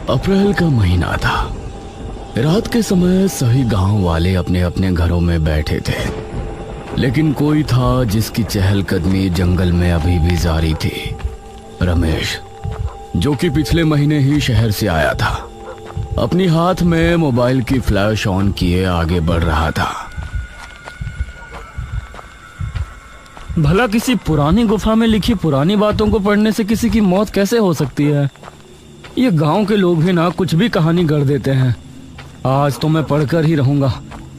अप्रैल का महीना था। रात के समय सभी गांव वाले अपने अपने घरों में बैठे थे, लेकिन कोई था जिसकी चहलकदमी जंगल में अभी भी जारी थी। रमेश, जो कि पिछले महीने ही शहर से आया था, अपनी हाथ में मोबाइल की फ्लैश ऑन किए आगे बढ़ रहा था। भला किसी पुरानी गुफा में लिखी पुरानी बातों को पढ़ने से किसी की मौत कैसे हो सकती है? ये गांव के लोग भी ना कुछ भी कहानी गढ़ देते हैं। आज तो मैं पढ़कर ही रहूंगा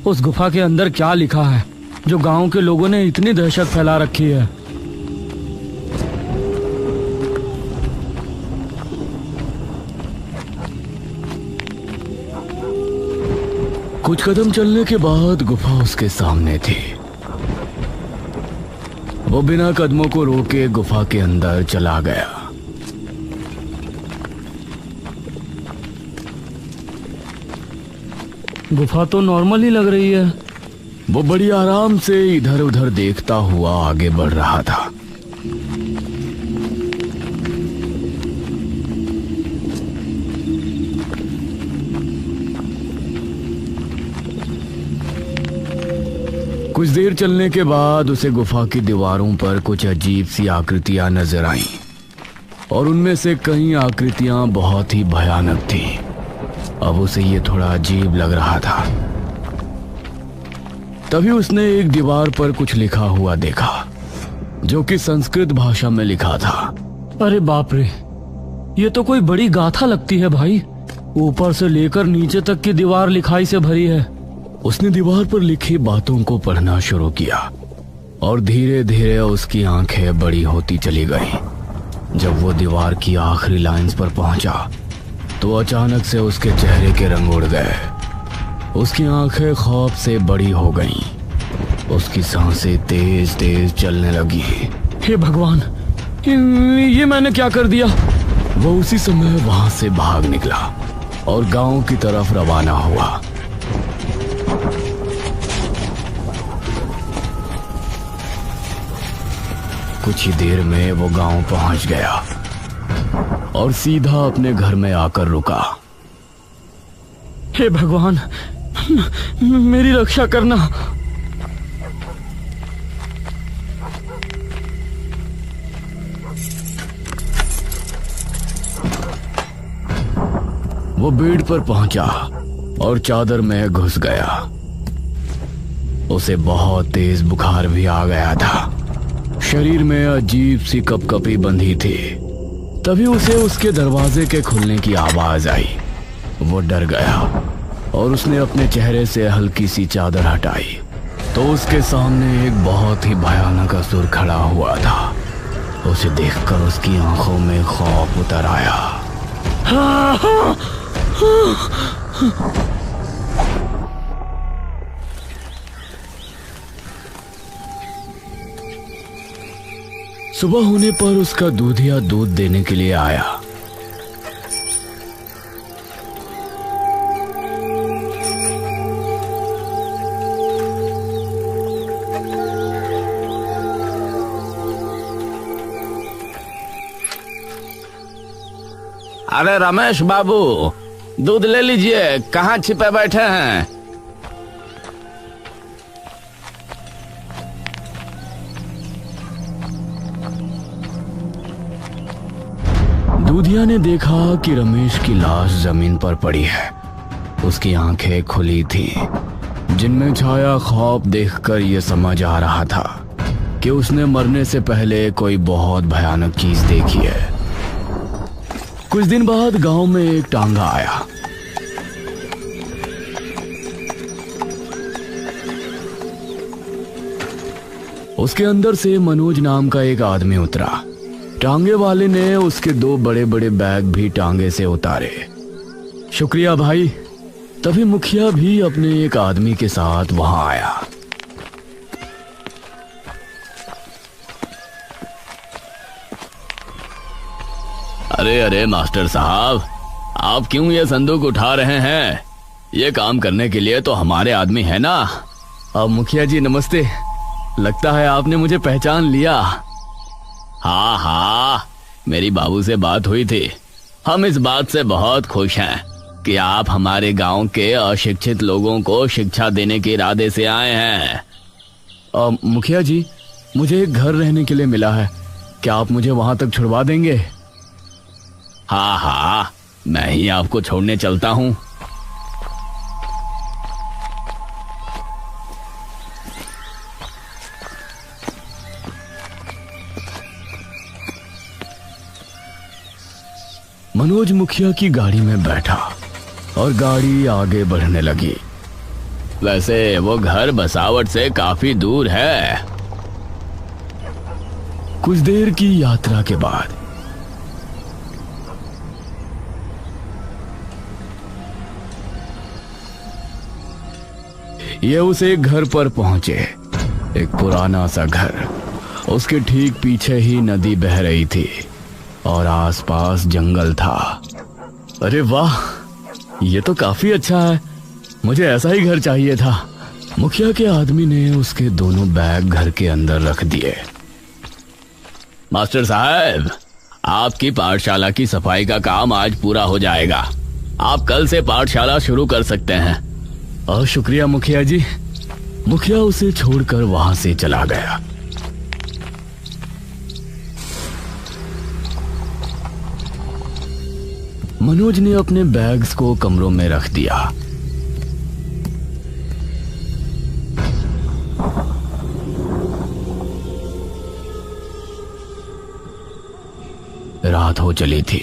उस गुफा के अंदर क्या लिखा है जो गांव के लोगों ने इतनी दहशत फैला रखी है। कुछ कदम चलने के बाद गुफा उसके सामने थी। वो बिना कदमों को रोके गुफा के अंदर चला गया। गुफा तो नॉर्मल ही लग रही है। वो बड़ी आराम से इधर उधर देखता हुआ आगे बढ़ रहा था। कुछ देर चलने के बाद उसे गुफा की दीवारों पर कुछ अजीब सी आकृतियां नजर आईं, और उनमें से कई आकृतियां बहुत ही भयानक थीं। अब उसे ये थोड़ा अजीब लग रहा था। तभी उसने एक दीवार पर कुछ लिखा हुआ देखा, जो कि संस्कृत भाषा में लिखा था। अरे बाप रे, ये तो कोई बड़ी गाथा लगती है भाई। ऊपर से लेकर नीचे तक की दीवार लिखाई से भरी है। उसने दीवार पर लिखी बातों को पढ़ना शुरू किया, और धीरे धीरे उसकी आंखें बड़ी होती चली गईं। जब वो दीवार की आखिरी लाइंस पर पहुंचा तो अचानक से उसके चेहरे के रंग उड़ गए। उसकी आंखें खौफ से बड़ी हो गईं। उसकी सांसें तेज तेज चलने लगी। हे भगवान, ये मैंने क्या कर दिया? वो उसी समय वहां से भाग निकला और गांव की तरफ रवाना हुआ। कुछ ही देर में वो गांव पहुंच गया और सीधा अपने घर में आकर रुका। हे भगवान, मेरी रक्षा करना। वो बेड पर पहुंचा और चादर में घुस गया। उसे बहुत तेज बुखार भी आ गया था। शरीर में अजीब सी कपकपी बंधी थी। तभी उसे उसके दरवाजे के खुलने की आवाज आई। वो डर गया और उसने अपने चेहरे से हल्की सी चादर हटाई तो उसके सामने एक बहुत ही भयानक असुर खड़ा हुआ था। उसे देखकर उसकी आंखों में खौफ उतर आया। सुबह होने पर उसका दूधिया दूध देने के लिए आया। अरे रमेश बाबू, दूध ले लीजिए, कहाँ छिपे बैठे हैं? दूधिया ने देखा कि रमेश की लाश जमीन पर पड़ी है। उसकी आंखें खुली थीं, जिनमें छाया खौफ देखकर यह समझ आ रहा था कि उसने मरने से पहले कोई बहुत भयानक चीज देखी है। कुछ दिन बाद गांव में एक टांगा आया। उसके अंदर से मनोज नाम का एक आदमी उतरा। टांगे वाले ने उसके 2 बड़े बड़े बैग भी टांगे से उतारे। शुक्रिया भाई। तभी मुखिया भी अपने एक आदमी के साथ वहां आया। अरे अरे मास्टर साहब, आप क्यों ये संदूक उठा रहे हैं? ये काम करने के लिए तो हमारे आदमी है ना। अब मुखिया जी नमस्ते। लगता है आपने मुझे पहचान लिया। हाँ हाँ, मेरी बाबू से बात हुई थी। हम इस बात से बहुत खुश हैं कि आप हमारे गांव के अशिक्षित लोगों को शिक्षा देने के इरादे से आए हैं। मुखिया जी, मुझे एक घर रहने के लिए मिला है, क्या आप मुझे वहां तक छुड़वा देंगे? हाँ हाँ, मैं ही आपको छोड़ने चलता हूँ। मनोज मुखिया की गाड़ी में बैठा और गाड़ी आगे बढ़ने लगी। वैसे वो घर बसावट से काफी दूर है। कुछ देर की यात्रा के बाद ये उस एक घर पर पहुंचे। एक पुराना सा घर, उसके ठीक पीछे ही नदी बह रही थी और आसपास जंगल था। अरे वाह, ये तो काफी अच्छा है, मुझे ऐसा ही घर चाहिए था। मुखिया के आदमी ने उसके दोनों बैग घर के अंदर रख दिए। मास्टर साहब, आपकी पाठशाला की सफाई का काम आज पूरा हो जाएगा। आप कल से पाठशाला शुरू कर सकते हैं। और शुक्रिया मुखिया जी। मुखिया उसे छोड़कर वहां से चला गया। मनोज ने अपने बैग्स को कमरों में रख दिया। रात हो चली थी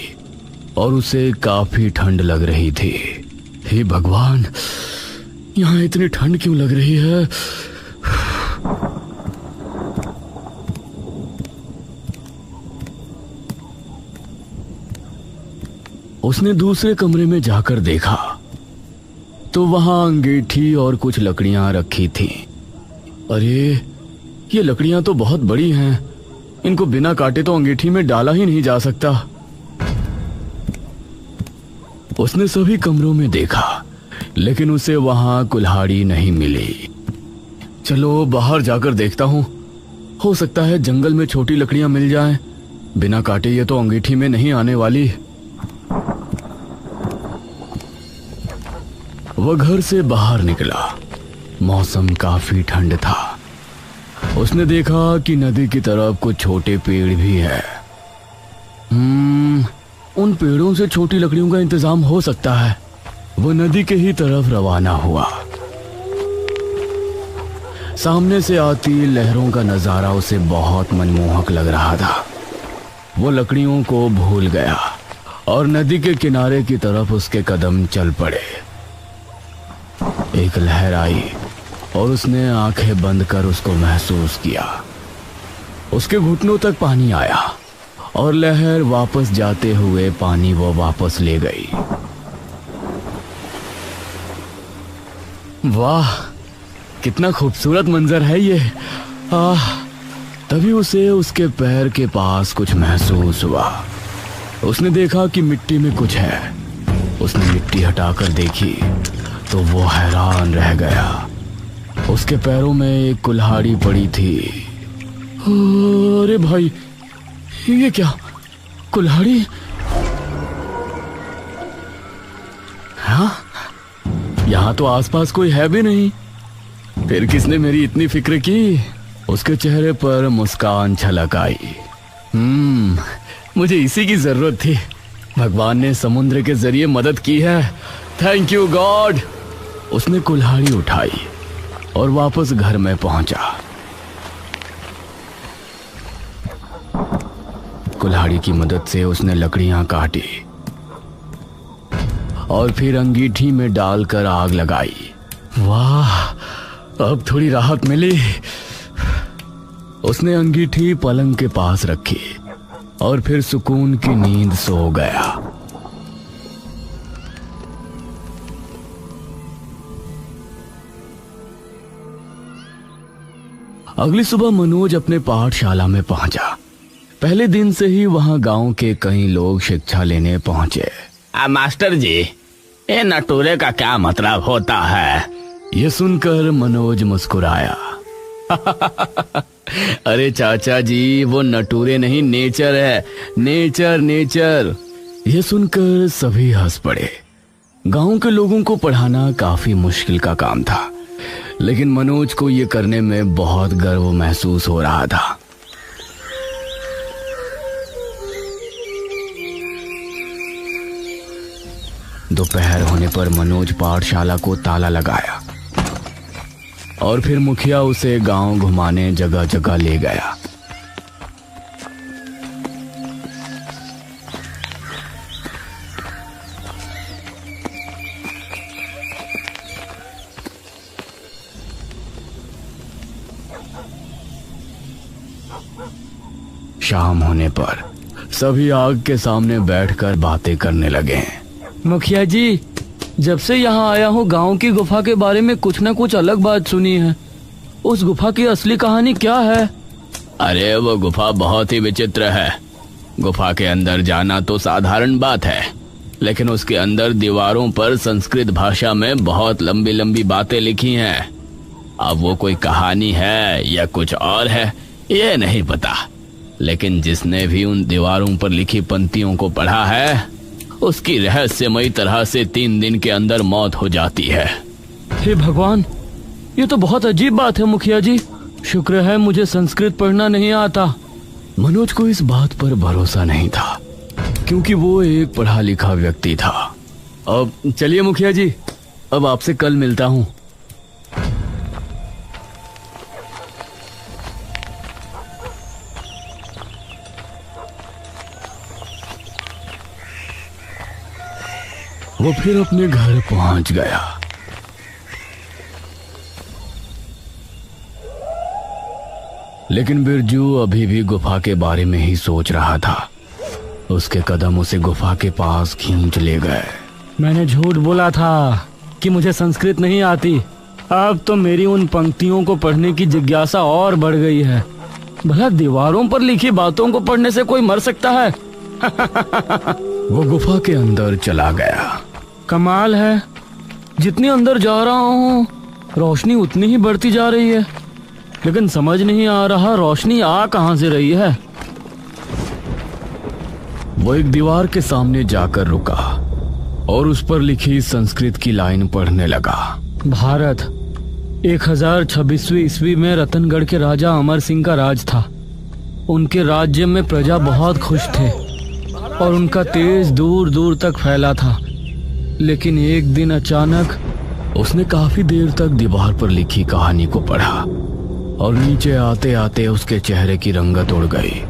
और उसे काफी ठंड लग रही थी। हे भगवान, यहां इतनी ठंड क्यों लग रही है? उसने दूसरे कमरे में जाकर देखा तो वहां अंगीठी और कुछ लकड़ियां रखी थीं। अरे, ये लकड़ियां तो बहुत बड़ी हैं, इनको बिना काटे तो अंगीठी में डाला ही नहीं जा सकता। उसने सभी कमरों में देखा, लेकिन उसे वहां कुल्हाड़ी नहीं मिली। चलो बाहर जाकर देखता हूं, हो सकता है जंगल में छोटी लकड़ियां मिल जाएं। बिना काटे ये तो अंगीठी में नहीं आने वाली। वह घर से बाहर निकला। मौसम काफी ठंड था। उसने देखा कि नदी की तरफ कुछ छोटे पेड़ भी है। उन पेड़ों से छोटी लकड़ियों का इंतजाम हो सकता है। वह नदी के ही तरफ रवाना हुआ। सामने से आती लहरों का नजारा उसे बहुत मनमोहक लग रहा था। वो लकड़ियों को भूल गया और नदी के किनारे की तरफ उसके कदम चल पड़े। एक लहर आई और उसने आंखें बंद कर उसको महसूस किया। उसके घुटनों तक पानी आया और लहर वापस जाते हुए पानी वो वापस ले गई। वाह, कितना खूबसूरत मंजर है ये। तभी उसे उसके पैर के पास कुछ महसूस हुआ। उसने देखा कि मिट्टी में कुछ है। उसने मिट्टी हटाकर देखी तो वो हैरान रह गया। उसके पैरों में एक कुल्हाड़ी पड़ी थी। अरे भाई, ये क्या? कुल्हाड़ी? हाँ, यहां तो आसपास कोई है भी नहीं। फिर किसने मेरी इतनी फिक्र की? उसके चेहरे पर मुस्कान छलक आई। मुझे इसी की जरूरत थी। भगवान ने समुद्र के जरिए मदद की है। Thank you God. उसने कुल्हाड़ी उठाई और वापस घर में पहुंचा। कुल्हाड़ी की मदद से उसने लकड़ियां काटी और फिर अंगीठी में डालकर आग लगाई। वाह, अब थोड़ी राहत मिली। उसने अंगीठी पलंग के पास रखी और फिर सुकून की नींद सो गया। अगली सुबह मनोज अपने पाठशाला में पहुंचा। पहले दिन से ही वहां गांव के कई लोग शिक्षा लेने पहुंचे। मास्टर जी, ये नटूरे का क्या मतलब होता है? ये सुनकर मनोज मुस्कुराया। अरे चाचा जी, वो नटूरे नहीं, नेचर है। Nature nature. यह सुनकर सभी हंस पड़े। गांव के लोगों को पढ़ाना काफी मुश्किल का काम था, लेकिन मनोज को यह करने में बहुत गर्व महसूस हो रहा था। दोपहर होने पर मनोज पाठशाला को ताला लगाया और फिर मुखिया उसे गांव घुमाने जगह जगह ले गया। शाम होने पर सभी आग के सामने बैठकर बातें करने लगे। मुखिया जी, जब से यहाँ आया हूँ गांव की गुफा के बारे में कुछ न कुछ अलग बात सुनी है। उस गुफा की असली कहानी क्या है? अरे वो गुफा बहुत ही विचित्र है। गुफा के अंदर जाना तो साधारण बात है, लेकिन उसके अंदर दीवारों पर संस्कृत भाषा में बहुत लंबी लंबी बातें लिखी हैं। अब वो कोई कहानी है या कुछ और है ये नहीं पता, लेकिन जिसने भी उन दीवारों पर लिखी पंक्तियों को पढ़ा है उसकी रहस्यमयी तरह से 3 दिन के अंदर मौत हो जाती है। हे भगवान, ये तो बहुत अजीब बात है मुखिया जी। शुक्र है मुझे संस्कृत पढ़ना नहीं आता। मनोज को इस बात पर भरोसा नहीं था, क्योंकि वो एक पढ़ा लिखा व्यक्ति था। अब चलिए मुखिया जी, अब आपसे कल मिलता हूँ। वो फिर अपने घर पहुंच गया। लेकिन बिरजू अभी भी गुफा के बारे में ही सोच रहा था। उसके कदम उसे गुफा के पास खींच ले गए। मैंने झूठ बोला था कि मुझे संस्कृत नहीं आती। अब तो मेरी उन पंक्तियों को पढ़ने की जिज्ञासा और बढ़ गई है। भला दीवारों पर लिखी बातों को पढ़ने से कोई मर सकता है? वो गुफा के अंदर चला गया। कमाल है, जितनी अंदर जा रहा हूँ रोशनी उतनी ही बढ़ती जा रही है, लेकिन समझ नहीं आ रहा रोशनी आ कहां से रही है। वो एक दीवार के सामने जाकर रुका और उस पर लिखी संस्कृत की लाइन पढ़ने लगा। भारत 1026वीं ईस्वी में रतनगढ़ के राजा अमर सिंह का राज था। उनके राज्य में प्रजा बहुत खुश थे और उनका तेज दूर दूर तक फैला था। लेकिन एक दिन अचानक उसने काफी देर तक दीवार पर लिखी कहानी को पढ़ा और नीचे आते आते उसके चेहरे की रंगत उड़ गई।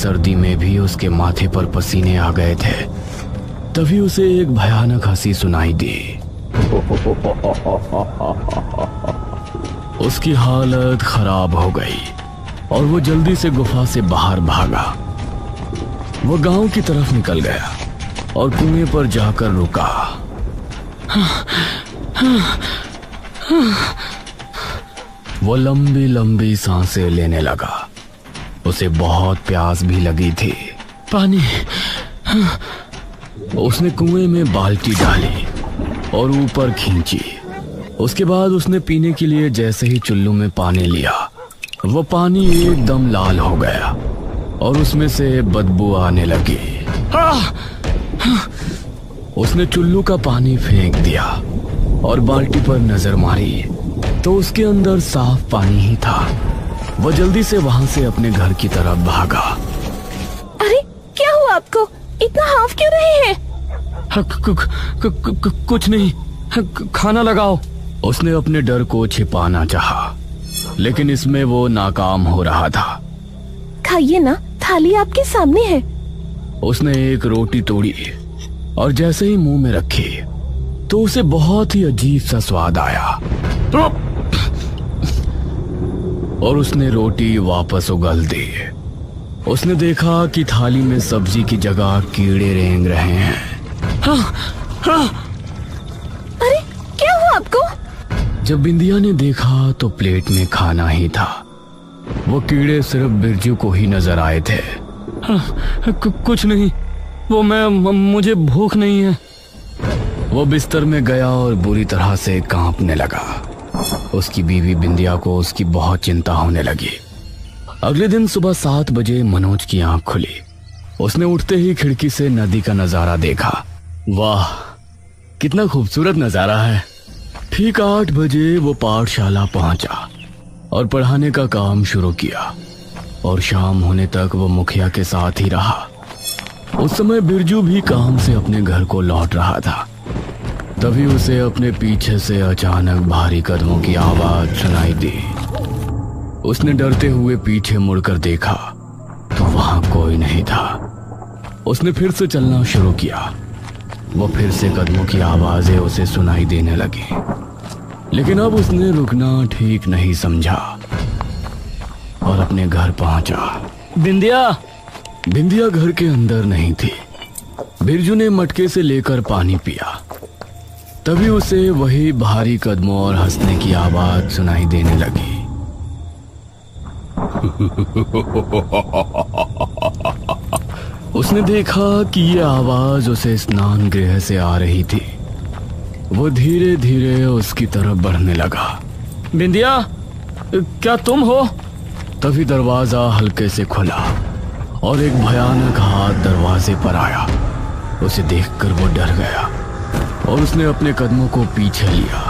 सर्दी में भी उसके माथे पर पसीने आ गए थे। तभी उसे एक भयानक हंसी सुनाई दी। उसकी हालत खराब हो गई और वो जल्दी से गुफा से बाहर भागा। वो गांव की तरफ निकल गया और कुएं पर जाकर रुका। वो लंबी लंबी सांसें लेने लगा। उसे बहुत प्यास भी लगी थी। पानी। उसने कुएं में बाल्टी डाली और ऊपर खींची। उसके बाद उसने पीने के लिए जैसे ही चुल्लू में पानी लिया, वो पानी एकदम लाल हो गया और उसमें से बदबू आने लगी। उसने चुल्लू का पानी फेंक दिया और बाल्टी पर नजर मारी तो उसके अंदर साफ पानी ही था। वो जल्दी से वहां से अपने घर की तरफ भागा। अरे क्या हुआ आपको? इतना हाफ क्यों रहे हैं? कुछ नहीं, खाना लगाओ। उसने अपने डर को छिपाना चाहा, लेकिन इसमें वो नाकाम हो रहा था। खाइए ना, थाली आपके सामने है। उसने एक रोटी तोड़ी और जैसे ही मुंह में रखी तो उसे बहुत ही अजीब सा स्वाद आया और उसने रोटी वापस उगल दी। उसने देखा कि थाली में सब्जी की जगह कीड़े रेंग रहे हैं। अरे क्या हुआ आपको? जब बिंदिया ने देखा तो प्लेट में खाना ही था। वो कीड़े सिर्फ बिरजू को ही नजर आए थे। कुछ नहीं, वो मुझे भूख नहीं है। वो बिस्तर में गया और बुरी तरह से कांपने लगा। उसकी बीवी बिंदिया को उसकी बहुत चिंता होने लगी। अगले दिन सुबह 7 बजे मनोज की आंख खुली उसने उठते ही खिड़की से नदी का नजारा देखा। वाह, कितना खूबसूरत नजारा है। ठीक 8 बजे वो पाठशाला पहुंचा और पढ़ाने का काम शुरू किया और शाम होने तक वो मुखिया के साथ ही रहा। उस समय बिरजू भी काम से अपने घर को लौट रहा था। तभी उसे अपने पीछे से अचानक भारी कदमों की आवाज सुनाई दी। उसने डरते हुए पीछे मुड़कर देखा तो वहां कोई नहीं था। उसने फिर से चलना शुरू किया। वो फिर से कदमों की आवाजें उसे सुनाई देने लगी, लेकिन अब उसने रुकना ठीक नहीं समझा और अपने घर पहुंचा। बिंदिया, बिंदिया घर के अंदर नहीं थी। बिरजू ने मटके से लेकर पानी पिया। तभी उसे वही भारी कदमों और हंसने की आवाज सुनाई देने लगी। उसने देखा कि ये आवाज उसे स्नान गृह से आ रही थी। वो धीरे धीरे उसकी तरफ बढ़ने लगा। बिंदिया, क्या तुम हो? तभी दरवाजा हल्के से खुला और एक भयानक हाथ दरवाजे पर आया। उसे देखकर वो डर गया और उसने अपने कदमों को पीछे लिया।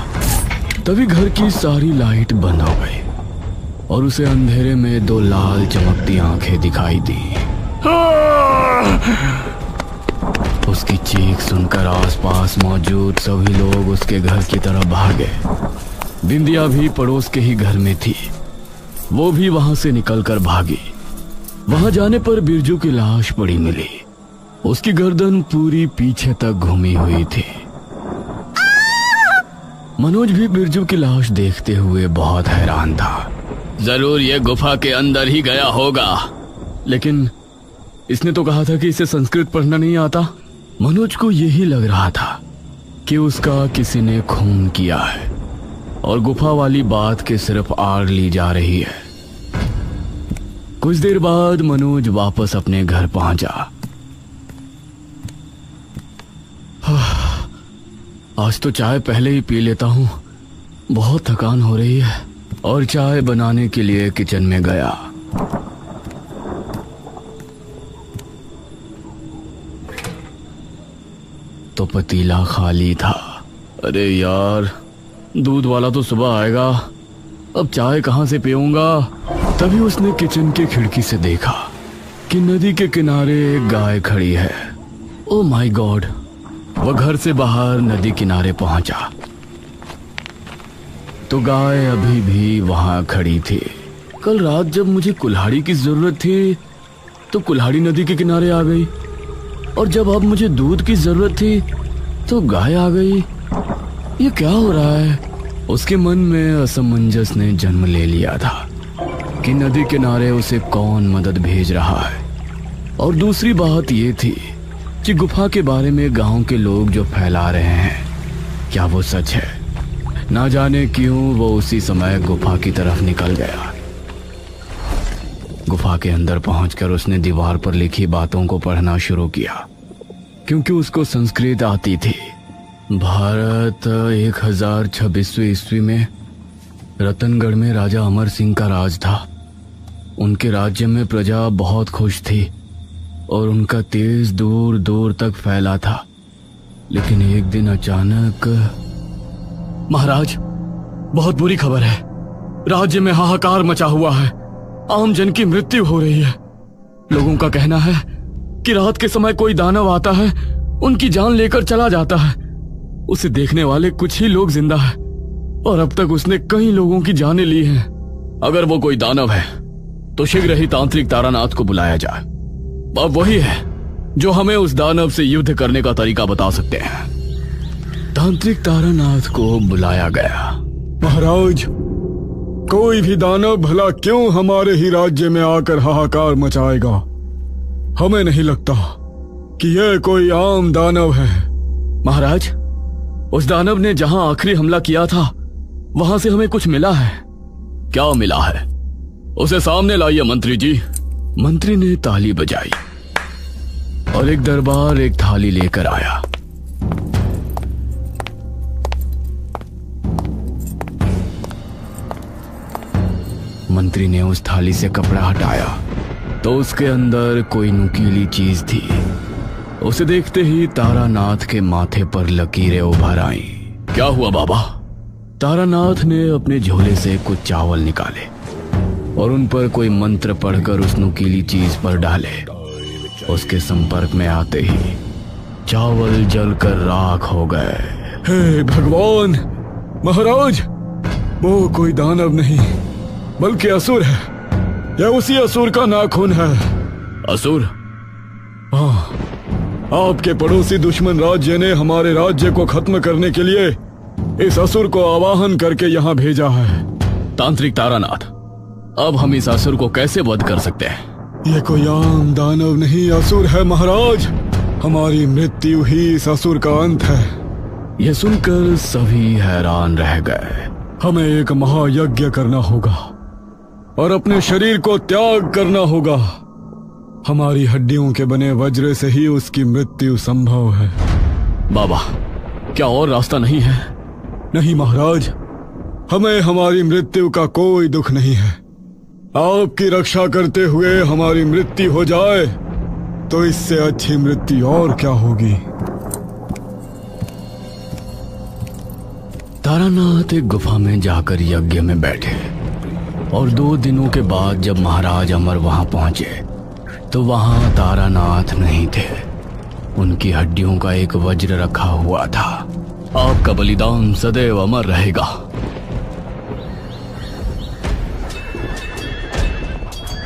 तभी घर की सारी लाइट बंद हो गई और उसे अंधेरे में 2 लाल चमकती आंखें दिखाई दी। उसकी चीख सुनकर आसपास मौजूद सभी लोग उसके घर की तरफ भागे। बिंदिया भी पड़ोस के ही घर में थी। वो भी वहां से निकलकर भागी। वहां जाने पर बिरजू की लाश पड़ी मिली। उसकी गर्दन पूरी पीछे तक घूमी हुई थी। मनोज भी बिरजू की लाश देखते हुए बहुत हैरान था। जरूर ये गुफा के अंदर ही गया होगा। लेकिन इसने तो कहा था कि इसे संस्कृत पढ़ना नहीं आता। मनोज को यही लग रहा था कि उसका किसी ने खून किया है और गुफा वाली बात के सिर्फ आड़ ली जा रही है। कुछ देर बाद मनोज वापस अपने घर पहुंचा। आज तो चाय पहले ही पी लेता हूँ, बहुत थकान हो रही है। और चाय बनाने के लिए किचन में गया। तो पतीला खाली था। अरे यार, दूध वाला तो सुबह आएगा, अब चाय कहाँ से पीऊंगा। तभी उसने किचन की खिड़की से देखा कि नदी के किनारे एक गाय खड़ी है। Oh my God! वह घर से बाहर नदी किनारे पहुंचा तो गाय अभी भी वहां खड़ी थी। कल रात जब मुझे कुल्हाड़ी की जरूरत थी तो कुल्हाड़ी नदी के किनारे आ गई, और जब अब मुझे दूध की जरूरत थी तो गाय आ गई। ये क्या हो रहा है? उसके मन में असमंजस ने जन्म ले लिया था कि नदी किनारे उसे कौन मदद भेज रहा है। और दूसरी बात ये थी कि गुफा के बारे में गांव के लोग जो फैला रहे हैं, क्या वो सच है? ना जाने क्यों वो उसी समय गुफा की तरफ निकल गया। गुफा के अंदर पहुंचकर उसने दीवार पर लिखी बातों को पढ़ना शुरू किया, क्योंकि उसको संस्कृत आती थी। भारत 1026वीं ईस्वी में रतनगढ़ में राजा अमर सिंह का राज था। उनके राज्य में प्रजा बहुत खुश थी और उनका तेज दूर दूर तक फैला था। लेकिन एक दिन अचानक, महाराज, बहुत बुरी खबर है। राज्य में हाहाकार मचा हुआ है। आम जन की मृत्यु हो रही है। लोगों का कहना है कि रात के समय कोई दानव आता है, उनकी जान लेकर चला जाता है। उसे देखने वाले कुछ ही लोग जिंदा हैं और अब तक उसने कई लोगों की जानें ली हैं। अगर वो कोई दानव है तो शीघ्र ही तांत्रिक तारानाथ को बुलाया जाए। अब वही है जो हमें उस दानव से युद्ध करने का तरीका बता सकते हैं। तांत्रिक तारानाथ को बुलाया गया। महाराज, कोई भी दानव भला क्यों हमारे ही राज्य में आकर हाहाकार मचाएगा? हमें नहीं लगता कि यह कोई आम दानव है। महाराज, उस दानव ने जहां आखिरी हमला किया था वहां से हमें कुछ मिला है। क्या मिला है? उसे सामने लाइए मंत्री जी। मंत्री ने ताली बजाई और एक दरबार एक थाली लेकर आया। मंत्री ने उस थाली से कपड़ा हटाया तो उसके अंदर कोई नुकीली चीज थी। उसे देखते ही तारानाथ के माथे पर लकीरें उभर आईं। क्या हुआ बाबा? तारानाथ ने अपने झोले से कुछ चावल निकाले और उन पर कोई मंत्र पढ़कर उस नुकीली चीज पर डाले। उसके संपर्क में आते ही चावल जलकर राख हो गए। हे भगवान! महाराज, वो कोई दानव नहीं बल्कि असुर है। यह उसी असुर का नाखून है। असुर? हाँ, आपके पड़ोसी दुश्मन राज्य ने हमारे राज्य को खत्म करने के लिए इस असुर को आवाहन करके यहाँ भेजा है। तांत्रिक तारानाथ, अब हम इस असुर को कैसे वध कर सकते हैं? ये कोई आम दानव नहीं, असुर है महाराज। हमारी मृत्यु ही इस असुर का अंत है। यह सुनकर सभी हैरान रह गए। हमें एक महायज्ञ करना होगा और अपने शरीर को त्याग करना होगा। हमारी हड्डियों के बने वज्र से ही उसकी मृत्यु संभव है। बाबा, क्या और रास्ता नहीं है? नहीं महाराज, हमें हमारी मृत्यु का कोई दुख नहीं है। आपकी रक्षा करते हुए हमारी मृत्यु हो जाए तो इससे अच्छी मृत्यु और क्या होगी। तारानाथ एक गुफा में जाकर यज्ञ में बैठे और 2 दिनों के बाद जब महाराज अमर वहां पहुंचे तो वहां तारानाथ नहीं थे। उनकी हड्डियों का एक वज्र रखा हुआ था। आपका बलिदान सदैव अमर रहेगा।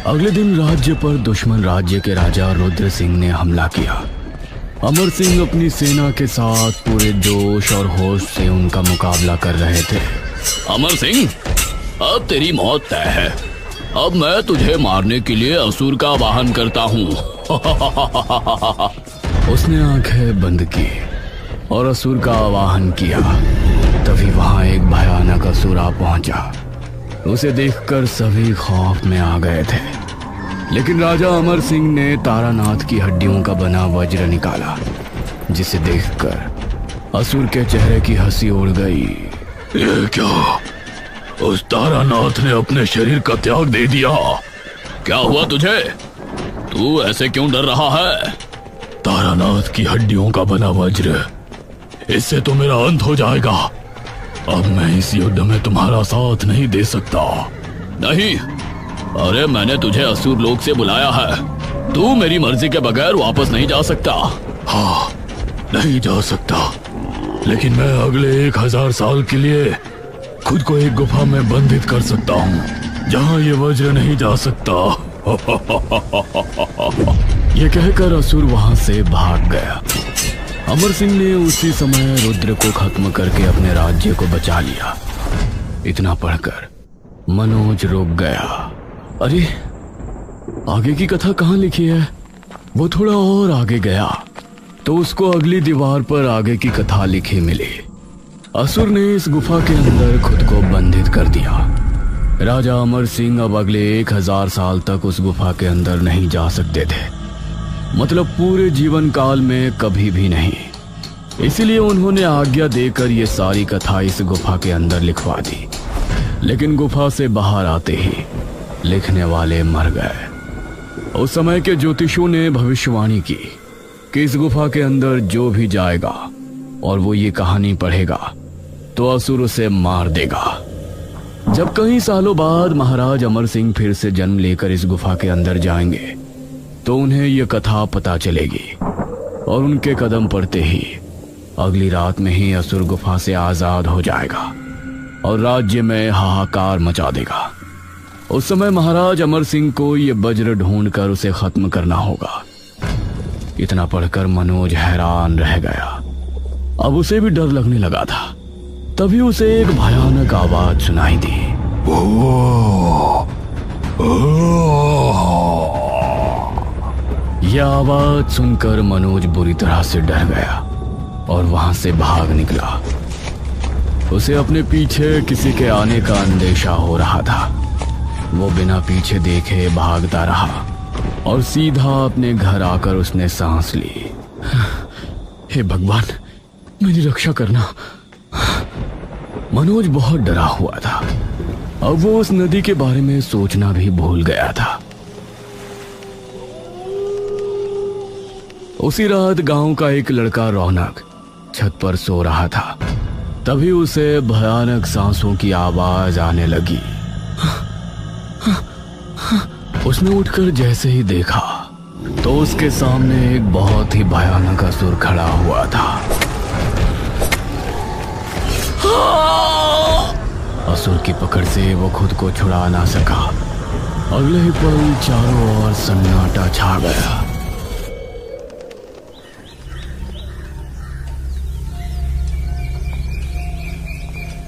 अगले दिन राज्य पर दुश्मन राज्य के राजा रुद्र सिंह ने हमला किया। अमर सिंह अपनी सेना के साथ पूरे जोश और होश से उनका मुकाबला कर रहे थे। अमर सिंह, अब तेरी मौत तय है। अब मैं तुझे मारने के लिए असुर का आवाहन करता हूँ। उसने आंखें बंद की और असुर का आवाहन किया। तभी वहां एक भयानक असुर आ पहुंचा। उसे देखकर सभी खौफ में आ गए थे, लेकिन राजा अमर सिंह ने तारानाथ की हड्डियों का बना वज्र निकाला, जिसे देखकर असुर के चेहरे की हंसी उड़ गई। ये क्या? उस तारानाथ ने अपने शरीर का त्याग दे दिया। क्या हुआ तुझे? तू ऐसे क्यों डर रहा है? तारानाथ की हड्डियों का बना वज्र, इससे तो मेरा अंत हो जाएगा। अब मैं इस युद्ध में तुम्हारा साथ नहीं दे सकता। नहीं, अरे मैंने तुझे असुर लोक से बुलाया है। तू मेरी मर्जी के बगैर वापस नहीं जा सकता। हाँ, नहीं जा सकता, लेकिन मैं अगले 1000 साल के लिए खुद को एक गुफा में बंधित कर सकता हूँ, जहाँ ये वज्र नहीं जा सकता। ये कहकर असुर वहां से भाग गया। अमर सिंह ने उसी समय रुद्र को खत्म करके अपने राज्य को बचा लिया। इतना पढ़कर मनोज रुक गया। अरे, आगे की कथा कहाँ लिखी है? वो थोड़ा और आगे गया तो उसको अगली दीवार पर आगे की कथा लिखी मिली। असुर ने इस गुफा के अंदर खुद को बंधित कर दिया। राजा अमर सिंह अब अगले 1000 साल तक उस गुफा के अंदर नहीं जा सकते थे, मतलब पूरे जीवन काल में कभी भी नहीं। इसीलिए उन्होंने आज्ञा देकर ये सारी कथा इस गुफा के अंदर लिखवा दी। लेकिन गुफा से बाहर आते ही लिखने वाले मर गए। उस समय के ज्योतिषों ने भविष्यवाणी की कि इस गुफा के अंदर जो भी जाएगा और वो ये कहानी पढ़ेगा तो असुर उसे मार देगा। जब कई सालों बाद महाराज अमर सिंह फिर से जन्म लेकर इस गुफा के अंदर जाएंगे तो उन्हें यह कथा पता चलेगी और उनके कदम पड़ते ही अगली रात में ही असुर गुफा से आजाद हो जाएगा और राज्य में हाहाकार मचा देगा। उस समय महाराज अमर सिंह को यह वज्र ढूंढकर उसे खत्म करना होगा। इतना पढ़कर मनोज हैरान रह गया। अब उसे भी डर लगने लगा था। तभी उसे एक भयानक आवाज सुनाई दी। यह आवाज सुनकर मनोज बुरी तरह से डर गया और वहां से भाग निकला। उसे अपने पीछे किसी के आने का अंदेशा हो रहा था। वो बिना पीछे देखे भागता रहा और सीधा अपने घर आकर उसने सांस ली। हे भगवान, मेरी रक्षा करना। मनोज बहुत डरा हुआ था। अब वो उस नदी के बारे में सोचना भी भूल गया था। उसी रात गांव का एक लड़का रौनक छत पर सो रहा था। तभी उसे भयानक सांसों की आवाज आने लगी। उसने उठकर जैसे ही देखा तो उसके सामने एक बहुत ही भयानक असुर खड़ा हुआ था। असुर की पकड़ से वो खुद को छुड़ा ना सका। अगले ही पल चारों ओर सन्नाटा छा गया।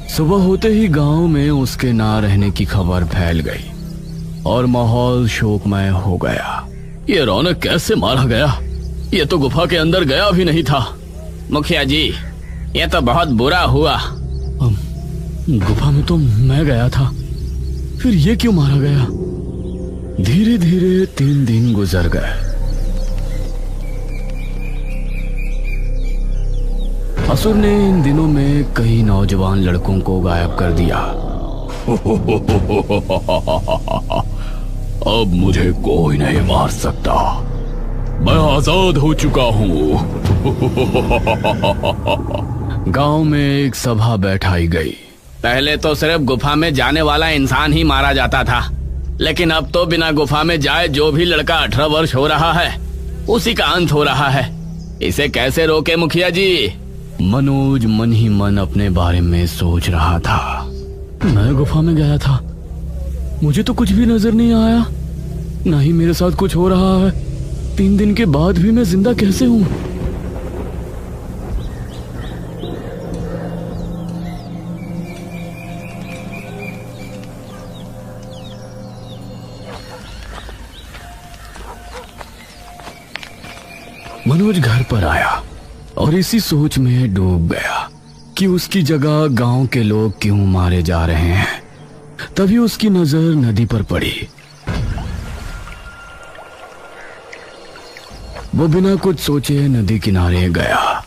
सुबह होते ही गांव में उसके ना रहने की खबर फैल गई और माहौल शोकमय हो गया। ये रौनक कैसे मारा गया? ये तो गुफा के अंदर गया भी नहीं था। मुखिया जी, ये तो बहुत बुरा हुआ। गुफा में तो मैं गया था, फिर ये क्यों मारा गया? धीरे धीरे 3 दिन गुजर गए। असुर ने इन दिनों में कई नौजवान लड़कों को गायब कर दिया। अब मुझे कोई नहीं मार सकता, मैं आजाद हो चुका हूँ। गांव में एक सभा बैठाई गई। पहले तो सिर्फ गुफा में जाने वाला इंसान ही मारा जाता था, लेकिन अब तो बिना गुफा में जाए जो भी लड़का 18 वर्ष हो रहा है उसी का अंत हो रहा है। इसे कैसे रोके मुखिया जी? मनोज मन ही मन अपने बारे में सोच रहा था। मैं गुफा में गया था, मुझे तो कुछ भी नजर नहीं आया, ना ही मेरे साथ कुछ हो रहा है। 3 दिन के बाद भी मैं जिंदा कैसे हूं? मनोज घर पर आया और इसी सोच में डूब गया कि उसकी जगह गांव के लोग क्यों मारे जा रहे हैं। तभी उसकी नजर नदी पर पड़ी। वो बिना कुछ सोचे नदी किनारे गया।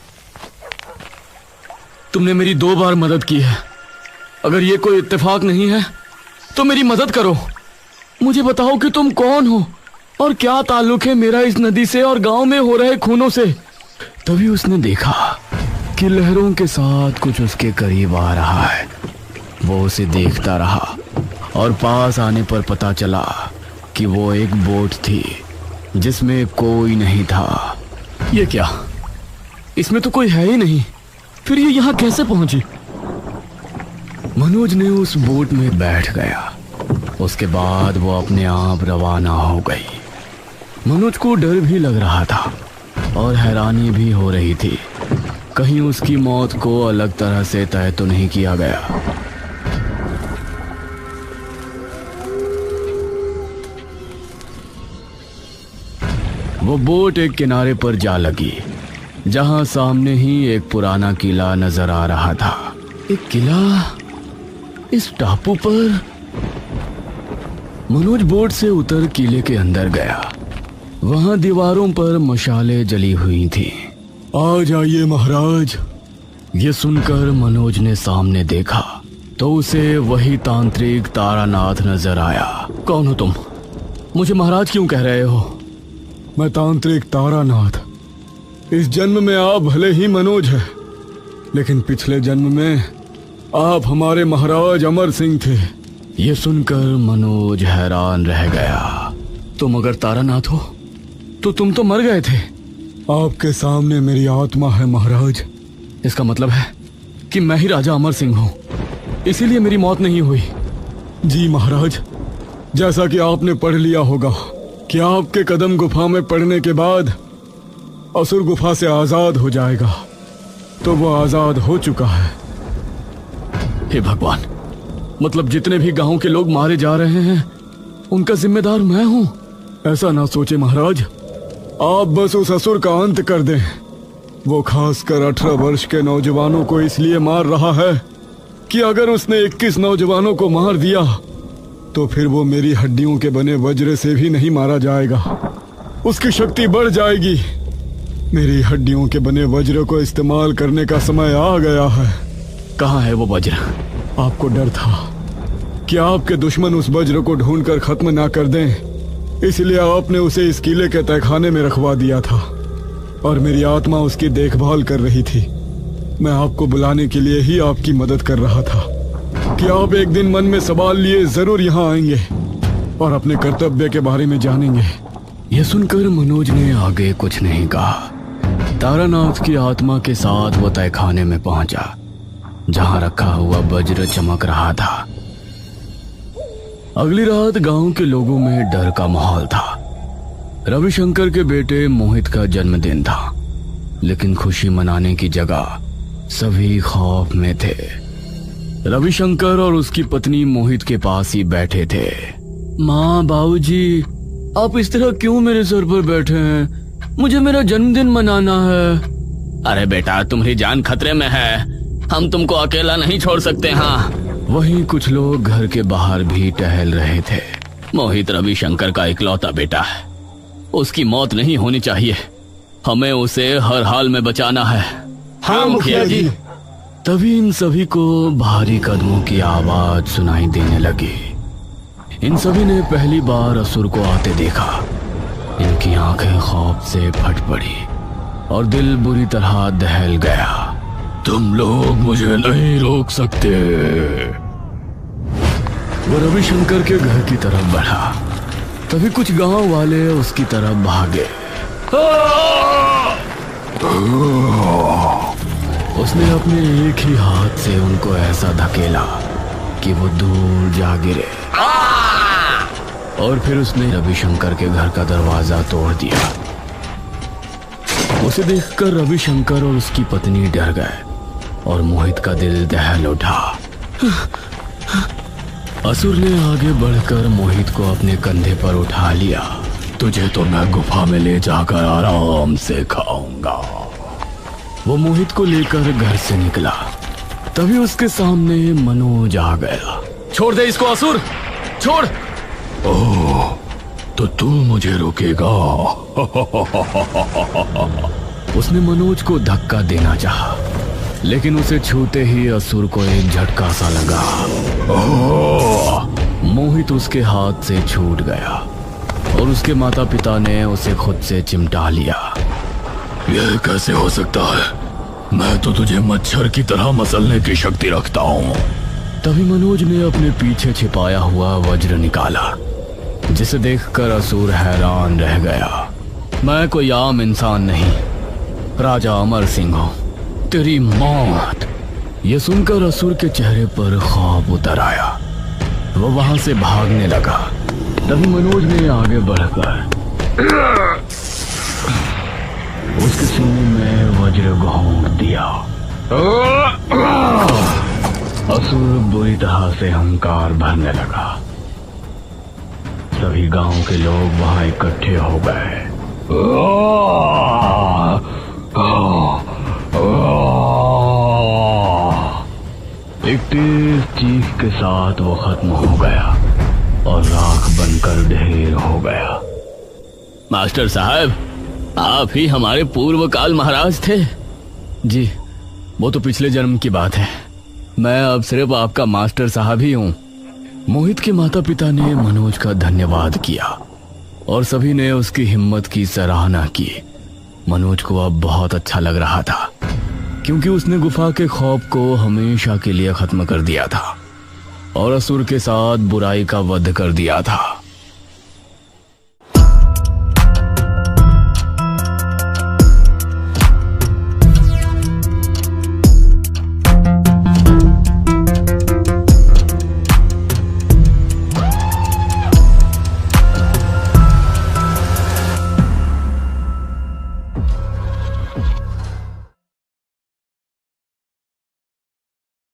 तुमने मेरी 2 बार मदद की है, अगर ये कोई इत्तेफाक नहीं है तो मेरी मदद करो। मुझे बताओ कि तुम कौन हो और क्या ताल्लुक है मेरा इस नदी से और गांव में हो रहे खूनों से। तभी उसने देखा कि लहरों के साथ कुछ उसके करीब आ रहा है। वो उसे देखता रहा और पास आने पर पता चला कि वो एक बोट थी जिसमें कोई नहीं था। ये क्या? इसमें तो कोई है ही नहीं, फिर ये यहाँ कैसे पहुंची? मनोज ने उस बोट में बैठ गया। उसके बाद वो अपने आप रवाना हो गई। मनोज को डर भी लग रहा था और हैरानी भी हो रही थी, कहीं उसकी मौत को अलग तरह से तय तो नहीं किया गया। वो बोट एक किनारे पर जा लगी जहां सामने ही एक पुराना किला नजर आ रहा था। एक किला इस टापू पर? मनोज बोट से उतर किले के अंदर गया। वहां दीवारों पर मशालें जली हुई थी। आ जाइए महाराज। ये सुनकर मनोज ने सामने देखा तो उसे वही तांत्रिक तारानाथ नजर आया। कौन हो तुम? मुझे महाराज क्यों कह रहे हो? मैं तांत्रिक तारानाथ। इस जन्म में आप भले ही मनोज हैं, लेकिन पिछले जन्म में आप हमारे महाराज अमर सिंह थे। ये सुनकर मनोज हैरान रह गया। तुम अगर तारानाथ हो तो तुम तो मर गए थे। आपके सामने मेरी आत्मा है महाराज। इसका मतलब है कि मैं ही राजा अमर सिंह हूँ, इसीलिए मेरी मौत नहीं हुई। जी महाराज, जैसा कि आपने पढ़ लिया होगा कि आपके कदम गुफा में पड़ने के बाद असुर गुफा से आजाद हो जाएगा, तो वो आजाद हो चुका है। हे भगवान, मतलब जितने भी गांव के लोग मारे जा रहे हैं उनका जिम्मेदार मैं हूँ? ऐसा ना सोचे महाराज, आप बस उस असुर का अंत कर दें। वो खासकर 18 वर्ष के नौजवानों को इसलिए मार रहा है कि अगर उसने 21 नौजवानों को मार दिया तो फिर वो मेरी हड्डियों के बने वज्र से भी नहीं मारा जाएगा। उसकी शक्ति बढ़ जाएगी। मेरी हड्डियों के बने वज्र को इस्तेमाल करने का समय आ गया है। कहाँ है वो वज्र? आपको डर था कि आपके दुश्मन उस वज्र को ढूंढकर खत्म ना कर दें, इसलिए आपने उसे इस किले के तहखाने में रखवा दिया था। और मेरी आत्मा उसकी देखभाल कर रही थी। मैं आपको बुलाने के लिए ही आपकी मदद कर रहा था कि आप एक दिन मन में सवाल लिए जरूर यहाँ आएंगे और अपने कर्तव्य के बारे में जानेंगे। यह सुनकर मनोज ने आगे कुछ नहीं कहा। तारानाथ की आत्मा के साथ वो तहखाने में पहुंचा जहां रखा हुआ वज्र चमक रहा था। अगली रात गांव के लोगों में डर का माहौल था। रविशंकर के बेटे मोहित का जन्मदिन था, लेकिन खुशी मनाने की जगह सभी खौफ में थे। रविशंकर और उसकी पत्नी मोहित के पास ही बैठे थे। माँ, बाबूजी, आप इस तरह क्यों मेरे सर पर बैठे हैं? मुझे मेरा जन्मदिन मनाना है। अरे बेटा, तुम्हारी जान खतरे में है, हम तुमको अकेला नहीं छोड़ सकते। हाँ, वहीं कुछ लोग घर के बाहर भी टहल रहे थे। मोहित रविशंकर का इकलौता बेटा है, उसकी मौत नहीं होनी चाहिए। हमें उसे हर हाल में बचाना है। हाँ मुखिया जी। तभी इन सभी को भारी कदमों की आवाज सुनाई देने लगी। इन सभी ने पहली बार असुर को आते देखा। इनकी आंखें खौफ से फट पड़ी और दिल बुरी तरह दहल गया। तुम लोग मुझे नहीं रोक सकते। वो रविशंकर के घर की तरफ बढ़ा। तभी कुछ गांव वाले उसकी तरफ भागे। उसने अपने एक ही हाथ से उनको ऐसा धकेला कि वो दूर जा गिरे और फिर उसने रविशंकर के घर का दरवाजा तोड़ दिया। उसे देखकर रविशंकर और उसकी पत्नी डर गए और मोहित का दिल दहल उठा। असुर ने आगे बढ़कर मोहित को अपने कंधे पर उठा लिया। तुझे तो मैं गुफा में ले जाकर आराम से खाऊंगा। वो मोहित को लेकर घर से निकला। तभी उसके सामने मनोज आ गया। छोड़ दे इसको असुर, छोड़। ओह, तो तू मुझे रोकेगा? उसने मनोज को धक्का देना चाहा, लेकिन उसे छूते ही असुर को एक झटका सा लगा। मोहित उसके हाथ से छूट गया और उसके माता पिता ने उसे खुद से चिमटा लिया। यह कैसे हो सकता है? मैं तो तुझे मच्छर की तरह मसलने की शक्ति रखता हूँ। तभी मनोज ने अपने पीछे छिपाया हुआ वज्र निकाला, जिसे देखकर असुर हैरान रह गया। मैं कोई आम इंसान नहीं, राजा अमर सिंह हूँ। तेरी मौत। यह सुनकर असुर के चेहरे पर खौफ उतर आया। वो वहां से भागने लगा। तभी मनोज ने आगे बढ़कर उसके सीने में वज्र घोंप दिया। असुर बुरी तरह से अहंकार भरने लगा। सभी गांव के लोग वहां इकट्ठे हो गए। एक तेज चीख के साथ वो खत्म हो गया और राख बनकर ढेर हो गया। मास्टर साहब, आप ही हमारे पूर्व काल महाराज थे। जी, वो तो पिछले जन्म की बात है। मैं अब सिर्फ आपका मास्टर साहब ही हूँ। मोहित के माता पिता ने मनोज का धन्यवाद किया और सभी ने उसकी हिम्मत की सराहना की। मनोज को अब बहुत अच्छा लग रहा था, क्योंकि उसने गुफा के खौफ को हमेशा के लिए खत्म कर दिया था और असुर के साथ बुराई का वध कर दिया था।